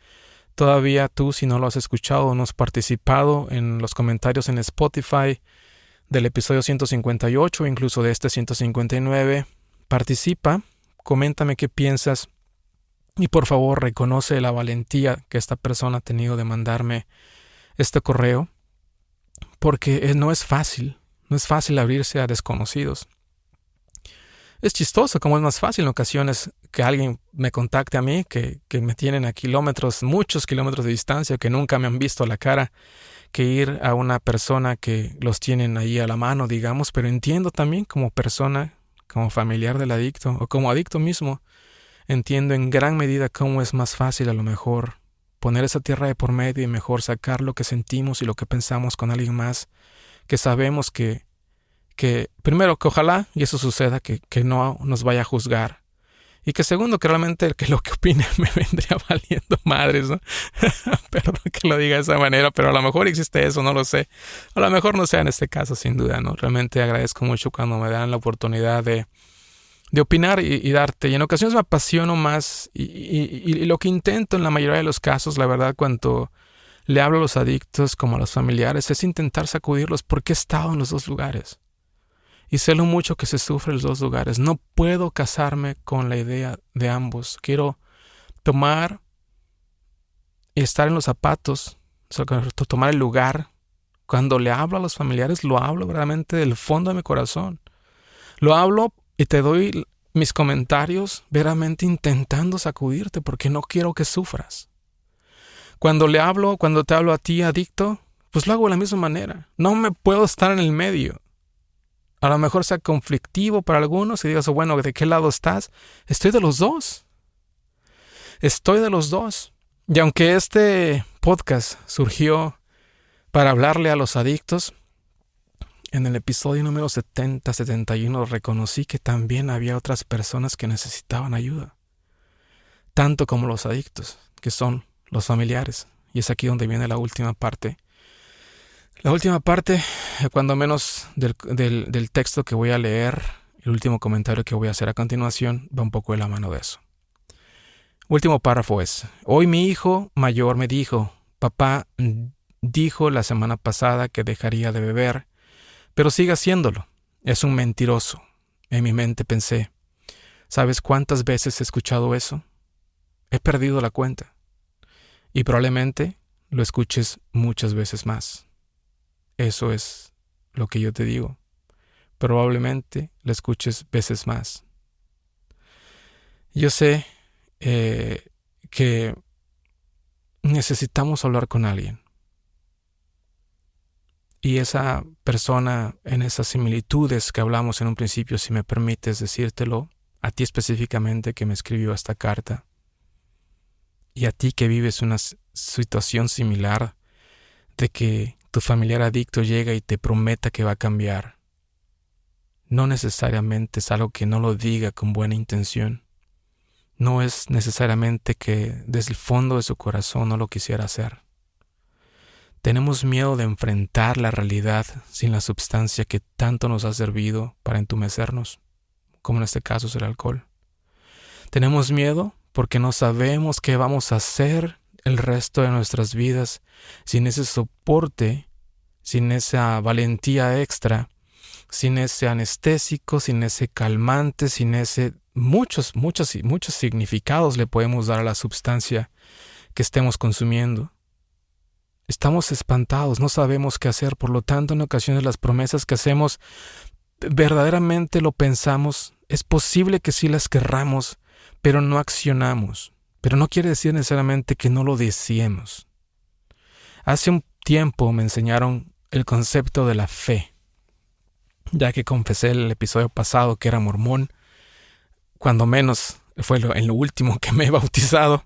Todavía tú, si no lo has escuchado o no has participado en los comentarios en Spotify del episodio 158, incluso de este 159. Participa, coméntame qué piensas y por favor reconoce la valentía que esta persona ha tenido de mandarme este correo, porque no es fácil abrirse a desconocidos. Es chistoso como es más fácil en ocasiones que alguien me contacte a mí, que me tienen a kilómetros, muchos kilómetros de distancia, que nunca me han visto la cara, que ir a una persona que los tienen ahí a la mano, digamos. Pero entiendo también como persona, como familiar del adicto o como adicto mismo, entiendo en gran medida cómo es más fácil a lo mejor poner esa tierra de por medio y mejor sacar lo que sentimos y lo que pensamos con alguien más, que sabemos que primero, que ojalá, y eso suceda, que no nos vaya a juzgar. Y que segundo, que realmente que lo que opine me vendría valiendo madres, ¿no? Perdón que lo diga de esa manera, pero a lo mejor existe eso, no lo sé. A lo mejor no sea en este caso, sin duda, ¿no? Realmente agradezco mucho cuando me dan la oportunidad de opinar y darte. Y en ocasiones me apasiono más y lo que intento en la mayoría de los casos, la verdad, cuando le hablo a los adictos como a los familiares, es intentar sacudirlos porque he estado en los dos lugares. Y sé lo mucho que se sufre en los dos lugares. No puedo casarme con la idea de ambos. Quiero tomar y estar en los zapatos, o sea, tomar el lugar. Cuando le hablo a los familiares, lo hablo verdaderamente del fondo de mi corazón. Lo hablo y te doy mis comentarios verdaderamente intentando sacudirte porque no quiero que sufras. Cuando te hablo a ti, adicto, pues lo hago de la misma manera. No me puedo estar en el medio. A lo mejor sea conflictivo para algunos y digas, bueno, ¿de qué lado estás? Estoy de los dos. Y aunque este podcast surgió para hablarle a los adictos, en el episodio número 70-71 reconocí que también había otras personas que necesitaban ayuda. Tanto como los adictos, que son los familiares. Y es aquí donde viene la última parte. La última parte, cuando menos del texto que voy a leer, el último comentario que voy a hacer a continuación, va un poco de la mano de eso. Último párrafo es: hoy mi hijo mayor me dijo, papá dijo la semana pasada que dejaría de beber, pero sigue haciéndolo. Es un mentiroso. En mi mente pensé, ¿sabes cuántas veces he escuchado eso? He perdido la cuenta. Y probablemente lo escuches muchas veces más. Eso es lo que yo te digo. Probablemente lo escuches veces más. Yo sé que necesitamos hablar con alguien. Y esa persona, en esas similitudes que hablamos en un principio, si me permites decírtelo, a ti específicamente que me escribió esta carta, y a ti que vives una situación similar de que tu familiar adicto llega y te prometa que va a cambiar. No necesariamente es algo que no lo diga con buena intención. No es necesariamente que desde el fondo de su corazón no lo quisiera hacer. Tenemos miedo de enfrentar la realidad sin la sustancia que tanto nos ha servido para entumecernos, como en este caso es el alcohol. Tenemos miedo porque no sabemos qué vamos a hacer el resto de nuestras vidas sin ese soporte, sin esa valentía extra, sin ese anestésico, sin ese calmante, sin ese muchos significados le podemos dar a la sustancia que estemos consumiendo. Estamos espantados, no sabemos qué hacer, por lo tanto en ocasiones las promesas que hacemos verdaderamente lo pensamos, es posible que sí las querramos, pero no accionamos. Pero no quiere decir necesariamente que no lo deseemos. Hace un tiempo me enseñaron el concepto de la fe. Ya que confesé el episodio pasado que era mormón, cuando menos fue en lo último que me he bautizado,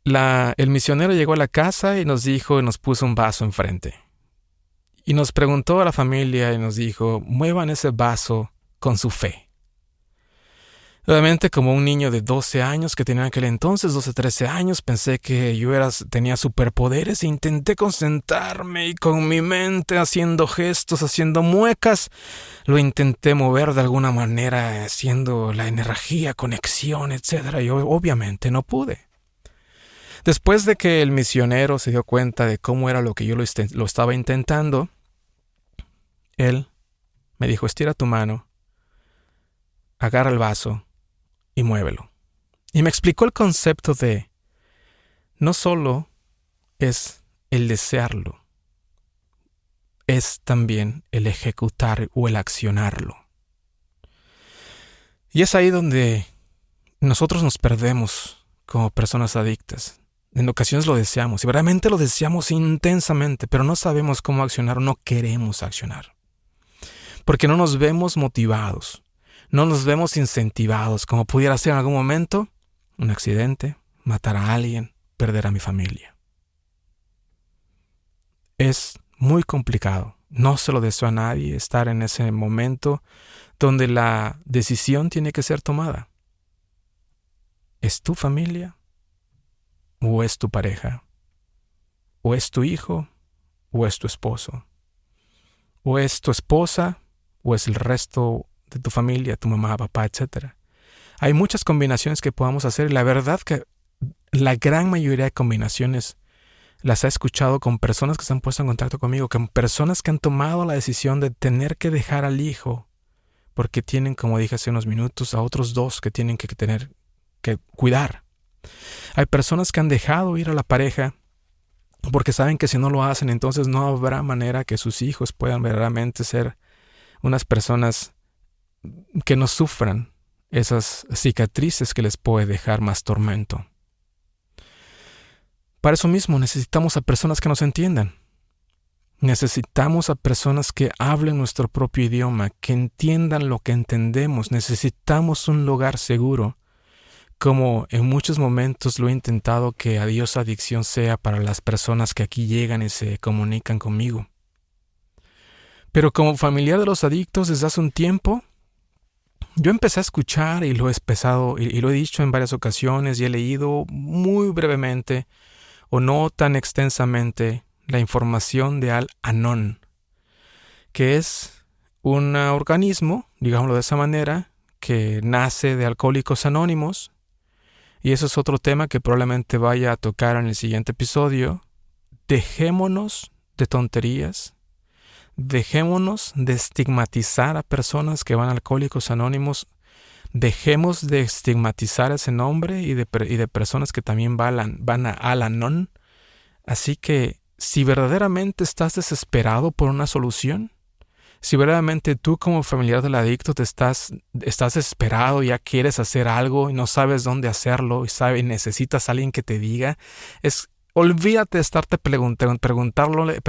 el misionero llegó a la casa y nos puso un vaso enfrente. Y nos preguntó a la familia y nos dijo, muevan ese vaso con su fe. Obviamente, como un niño de 12 años que tenía en aquel entonces, 13 años, pensé que tenía superpoderes e intenté concentrarme y con mi mente haciendo gestos, haciendo muecas, lo intenté mover de alguna manera, haciendo la energía, conexión, etc. Y obviamente no pude. Después de que el misionero se dio cuenta de cómo era lo que yo lo estaba intentando, Él me dijo, estira tu mano, agarra el vaso y muévelo. Y me explicó el concepto de no solo es el desearlo, es también el ejecutar o el accionarlo. Y es ahí donde nosotros nos perdemos como personas adictas. En ocasiones lo deseamos, y realmente lo deseamos intensamente, pero no sabemos cómo accionar o no queremos accionar. Porque no nos vemos motivados, no nos vemos incentivados, como pudiera ser en algún momento un accidente, matar a alguien, perder a mi familia. Es muy complicado, no se lo deseo a nadie estar en ese momento donde la decisión tiene que ser tomada. ¿Es tu familia? ¿O es tu pareja? ¿O es tu hijo? ¿O es tu esposo? ¿O es tu esposa? ¿O es el resto de tu familia, tu mamá, papá, etcétera? Hay muchas combinaciones que podamos hacer y la verdad que la gran mayoría de combinaciones las he escuchado con personas que se han puesto en contacto conmigo, con personas que han tomado la decisión de tener que dejar al hijo porque tienen, como dije hace unos minutos, a otros dos que tienen que tener que cuidar. Hay personas que han dejado ir a la pareja porque saben que si no lo hacen, entonces no habrá manera que sus hijos puedan verdaderamente ser unas personas que no sufran esas cicatrices que les puede dejar más tormento. Para eso mismo necesitamos a personas que nos entiendan. Necesitamos a personas que hablen nuestro propio idioma, que entiendan lo que entendemos. Necesitamos un lugar seguro, como en muchos momentos lo he intentado que Adiós Adicción sea para las personas que aquí llegan y se comunican conmigo. Pero como familiar de los adictos desde hace un tiempo, yo empecé a escuchar y lo he expresado y lo he dicho en varias ocasiones y he leído muy brevemente o no tan extensamente la información de Al-Anon, que es un organismo, digámoslo de esa manera, que nace de Alcohólicos Anónimos, y eso es otro tema que probablemente vaya a tocar en el siguiente episodio. Dejémonos de tonterías, dejémonos de estigmatizar a personas que van a Alcohólicos Anónimos, dejemos de estigmatizar ese nombre y de personas que también van a Al-Anon. Así que si verdaderamente estás desesperado por una solución, si verdaderamente tú como familiar del adicto estás desesperado, ya quieres hacer algo y no sabes dónde hacerlo y necesitas a alguien que te diga, olvídate de estarte preguntándole,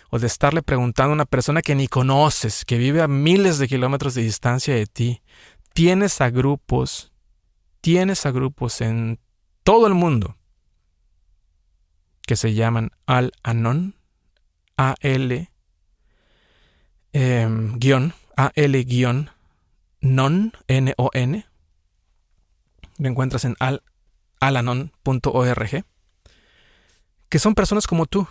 o de estarle preguntando a una persona que ni conoces, que vive a miles de kilómetros de distancia de ti. Tienes a grupos en todo el mundo que se llaman Al-Anon, Al-Non, N-O-N. Lo encuentras en alanon.org, que son personas como tú.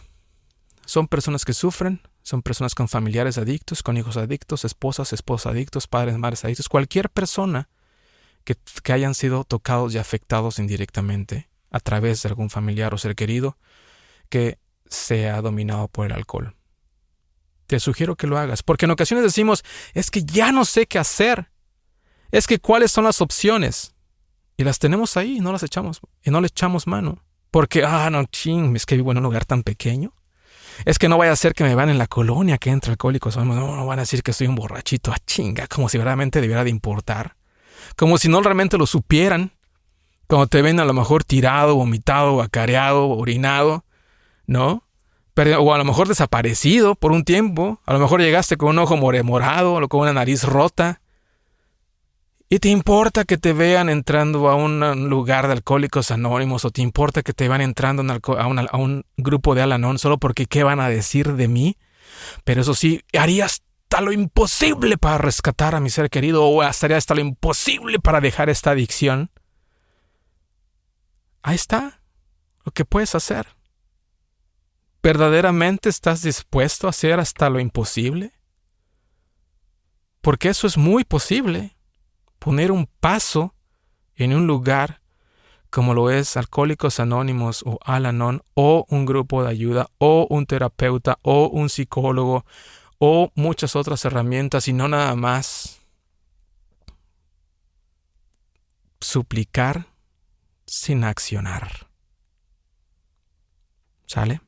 Son personas que sufren, son personas con familiares adictos, con hijos adictos, esposas adictos, padres, madres adictos, cualquier persona que hayan sido tocados y afectados indirectamente a través de algún familiar o ser querido que sea dominado por el alcohol. Te sugiero que lo hagas, porque en ocasiones decimos, es que ya no sé qué hacer, es que cuáles son las opciones, y las tenemos ahí y no le echamos mano, porque, es que vivo en un lugar tan pequeño, es que no vaya a ser que me vean en la colonia que entra Alcohólicos, no van a decir que soy un borrachito, chinga, como si realmente debiera de importar, como si no realmente lo supieran, cuando te ven a lo mejor tirado, vomitado, acareado, orinado, ¿no? O a lo mejor desaparecido por un tiempo, a lo mejor llegaste con un ojo morado o con una nariz rota, y te importa que te vean entrando a un lugar de Alcohólicos Anónimos, o te importa que te vean entrando a un grupo de Al-Anon solo porque ¿qué van a decir de mí? Pero eso sí, haría hasta lo imposible para rescatar a mi ser querido, o haría hasta lo imposible para dejar esta adicción. Ahí está lo que puedes hacer. ¿Verdaderamente estás dispuesto a hacer hasta lo imposible? Porque eso es muy posible. Poner un paso en un lugar como lo es Alcohólicos Anónimos o Al-Anon, o un grupo de ayuda, o un terapeuta, o un psicólogo, o muchas otras herramientas y no nada más suplicar sin accionar. ¿Sale?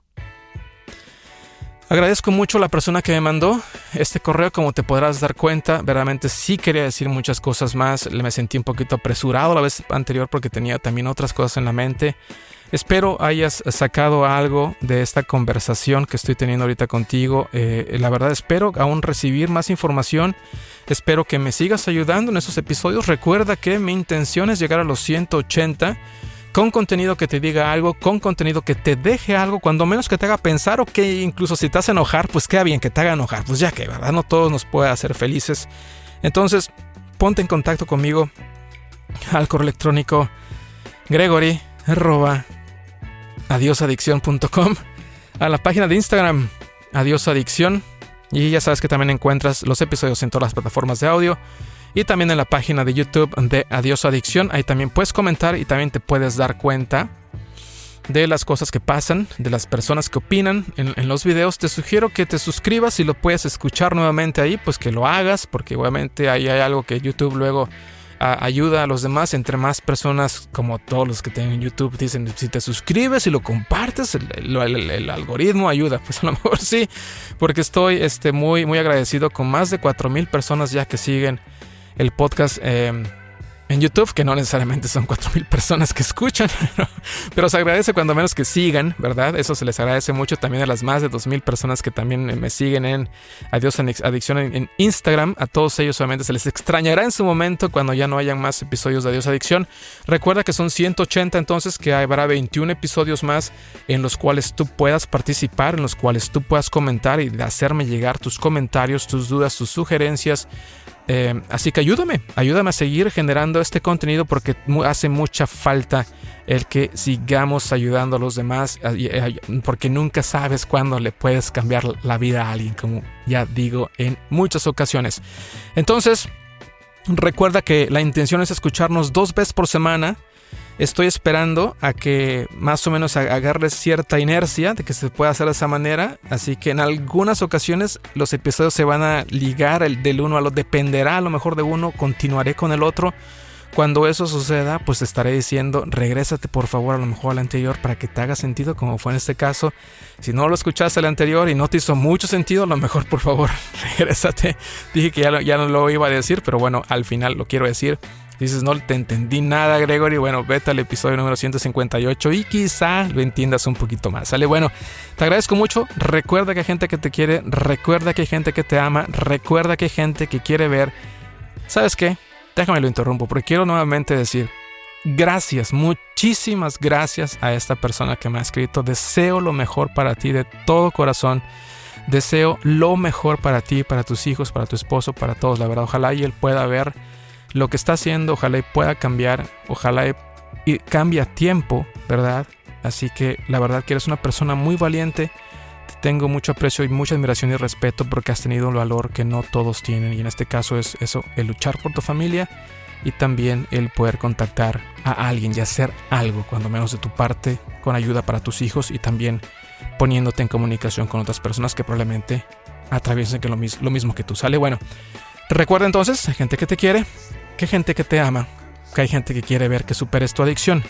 Agradezco mucho a la persona que me mandó este correo. Como te podrás dar cuenta, verdaderamente sí quería decir muchas cosas más. Me sentí un poquito apresurado la vez anterior porque tenía también otras cosas en la mente. Espero hayas sacado algo de esta conversación que estoy teniendo ahorita contigo. La verdad espero aún recibir más información. Espero que me sigas ayudando en esos episodios. Recuerda que mi intención es llegar a los 180 con contenido que te diga algo, con contenido que te deje algo, cuando menos que te haga pensar, o que incluso si te hace enojar, pues queda bien que te haga enojar, pues ya que, ¿verdad? No todos nos puede hacer felices. Entonces, ponte en contacto conmigo al correo electrónico gregory@adiosadiccion.com, a la página de Instagram adiosadicción, y ya sabes que también encuentras los episodios en todas las plataformas de audio. Y también en la página de YouTube de Adiós Adicción. Ahí también puedes comentar y también te puedes dar cuenta de las cosas que pasan, de las personas que opinan en los videos. Te sugiero que te suscribas. Si lo puedes escuchar nuevamente ahí, pues que lo hagas, porque obviamente ahí hay algo que YouTube luego ayuda a los demás. Entre más personas, como todos los que tienen YouTube, dicen, si te suscribes y lo compartes, el algoritmo ayuda. Pues a lo mejor sí, porque estoy muy, muy agradecido con más de 4,000 personas ya que siguen el podcast en YouTube, que no necesariamente son 4,000 personas que escuchan, pero se agradece cuando menos que sigan, ¿verdad? Eso se les agradece mucho también a las más de 2,000 personas que también me siguen en Adiós Adicción en Instagram. A todos ellos obviamente se les extrañará en su momento cuando ya no hayan más episodios de Adiós Adicción. Recuerda que son 180, entonces que habrá 21 episodios más en los cuales tú puedas participar, en los cuales tú puedas comentar y hacerme llegar tus comentarios, tus dudas, tus sugerencias. Así que ayúdame a seguir generando este contenido, porque hace mucha falta el que sigamos ayudando a los demás, porque nunca sabes cuándo le puedes cambiar la vida a alguien, como ya digo en muchas ocasiones. Entonces, recuerda que la intención es escucharnos 2 veces por semana. Estoy esperando a que más o menos agarres cierta inercia de que se pueda hacer de esa manera. Así que en algunas ocasiones los episodios se van a ligar del uno al otro. Dependerá a lo mejor de uno, continuaré con el otro. Cuando eso suceda, pues te estaré diciendo, regrésate por favor a lo mejor al anterior para que te haga sentido, como fue en este caso. Si no lo escuchaste al anterior y no te hizo mucho sentido, a lo mejor por favor regrésate. Dije que ya no lo iba a decir, pero bueno, al final lo quiero decir. Dices, no te entendí nada, Gregory. Bueno, vete al episodio número 158 y quizá lo entiendas un poquito más. ¿Sale? Bueno, te agradezco mucho. Recuerda que hay gente que te quiere. Recuerda que hay gente que te ama. Recuerda que hay gente que quiere ver. ¿Sabes qué? Déjame lo interrumpo porque quiero nuevamente decir gracias, muchísimas gracias a esta persona que me ha escrito. Deseo lo mejor para ti de todo corazón. Deseo lo mejor para ti, para tus hijos, para tu esposo, para todos. La verdad, ojalá y él pueda ver lo que está haciendo, ojalá y pueda cambiar, ojalá y cambie a tiempo, ¿verdad? Así que la verdad que eres una persona muy valiente. Te tengo mucho aprecio y mucha admiración y respeto porque has tenido un valor que no todos tienen. Y en este caso es eso, el luchar por tu familia y también el poder contactar a alguien y hacer algo, cuando menos de tu parte, con ayuda para tus hijos y también poniéndote en comunicación con otras personas que probablemente atraviesen lo mismo que tú. ¿Sale? Bueno, recuerda entonces, hay gente que te quiere, que hay gente que te ama, que hay gente que quiere ver que superes tu adicción.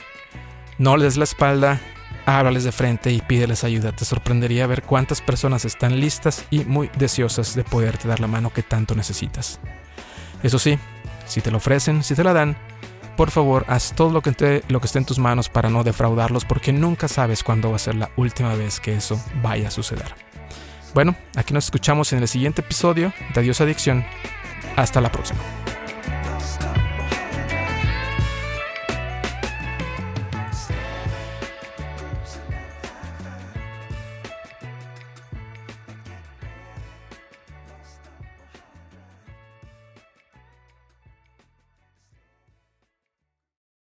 No les des la espalda, háblales de frente y pídeles ayuda. Te sorprendería ver cuántas personas están listas y muy deseosas de poderte dar la mano que tanto necesitas. Eso sí, si te lo ofrecen, si te la dan, por favor, haz todo lo que esté en tus manos para no defraudarlos, porque nunca sabes cuándo va a ser la última vez que eso vaya a suceder. Bueno, aquí nos escuchamos en el siguiente episodio de Adiós Adicción. Hasta la próxima.